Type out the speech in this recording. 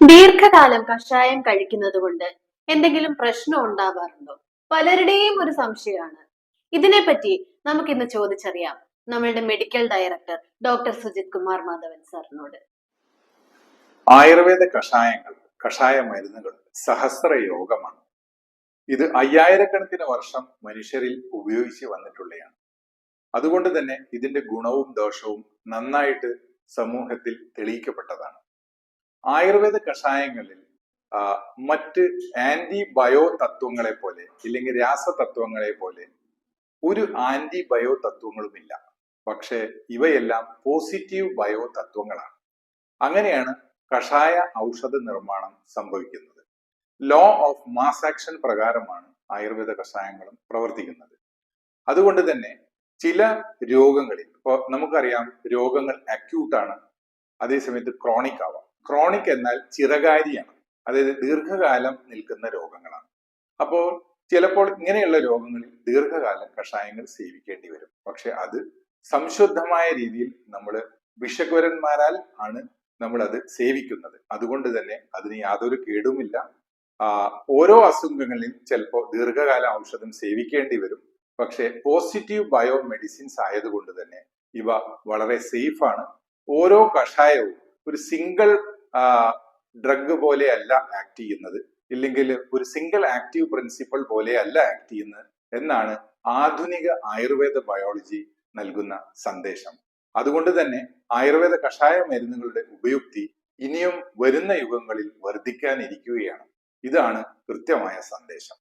ദീർഘകാലം കഷായം കഴിക്കുന്നത് കൊണ്ട് എന്തെങ്കിലും പ്രശ്നം ഉണ്ടാവാറുണ്ടോ? പലരുടെയും ഒരു സംശയമാണ്. ഇതിനെപ്പറ്റി നമുക്കിന്ന് ചോദിച്ചറിയാം നമ്മളുടെ medical director doctor Sujith Kumar Madhavan സാറിനോട്. ആയുർവേദ കഷായ മരുന്നുകൾ സഹസ്ര യോഗമാണ്. ഇത് 5000കണക്കിന് വർഷം മനുഷ്യരിൽ ഉപയോഗിച്ച് വന്നിട്ടുള്ളതാണ്. അതുകൊണ്ട് തന്നെ ഇതിന്റെ ഗുണവും ദോഷവും നന്നായിട്ട് സമൂഹത്തിൽ തെളിയിക്കപ്പെട്ടതാണ്. ആയുർവേദ കഷായങ്ങളിൽ മറ്റ് ആന്റിബയോ തത്വങ്ങളെ പോലെ ഇല്ലെങ്കിൽ രാസതത്വങ്ങളെ പോലെ ഒരു ആന്റിബയോ തത്വങ്ങളുമില്ല. പക്ഷെ ഇവയെല്ലാം പോസിറ്റീവ് ബയോ തത്വങ്ങളാണ്. അങ്ങനെയാണ് കഷായ ഔഷധ നിർമ്മാണം സംഭവിക്കുന്നത്. ലോ ഓഫ് മാസ് ആക്ഷൻ പ്രകാരമാണ് ആയുർവേദ കഷായങ്ങളും പ്രവർത്തിക്കുന്നത്. അതുകൊണ്ട് തന്നെ ചില രോഗങ്ങളിൽ, ഇപ്പൊ നമുക്കറിയാം രോഗങ്ങൾ അക്യൂട്ടാണ്, അതേസമയത്ത് ക്രോണിക് ആവാം. ക്രോണിക് എന്നാൽ ചിരകാരിയാണ്, അതായത് ദീർഘകാലം നിൽക്കുന്ന രോഗങ്ങളാണ്. അപ്പോൾ ചിലപ്പോൾ ഇങ്ങനെയുള്ള രോഗങ്ങളിൽ ദീർഘകാലം കഷായങ്ങൾ സേവിക്കേണ്ടി വരും. പക്ഷെ അത് സംശുദ്ധമായ രീതിയിൽ നമ്മൾ വിഷഗ്വരന്മാരാൽ ആണ് നമ്മൾ അത് സേവിക്കുന്നത്. അതുകൊണ്ട് തന്നെ അതിന് യാതൊരു കേടുമില്ല. ഓരോ അസുഖങ്ങളിൽ ചിലപ്പോൾ ദീർഘകാല ഔഷധം സേവിക്കേണ്ടി വരും. പക്ഷെ പോസിറ്റീവ് ബയോ മെഡിസിൻസ് ആയതുകൊണ്ട് തന്നെ ഇവ വളരെ സേഫ് ആണ്. ഓരോ കഷായവും ഒരു സിംഗിൾ ഡ്രഗ് പോലെയല്ല ആക്ട് ചെയ്യുന്നത്, ഇല്ലെങ്കിൽ ഒരു സിംഗിൾ ആക്റ്റീവ് പ്രിൻസിപ്പൾ പോലെയല്ല ആക്ട് ചെയ്യുന്നത് എന്നാണ് ആധുനിക ആയുർവേദ ബയോളജി നൽകുന്ന സന്ദേശം. അതുകൊണ്ട് തന്നെ ആയുർവേദ കഷായ മരുന്നുകളുടെ ഉപയുക്തി ഇനിയും വരുന്ന യുഗങ്ങളിൽ വർദ്ധിക്കാനിരിക്കുകയാണ്. ഇതാണ് കൃത്യമായ സന്ദേശം.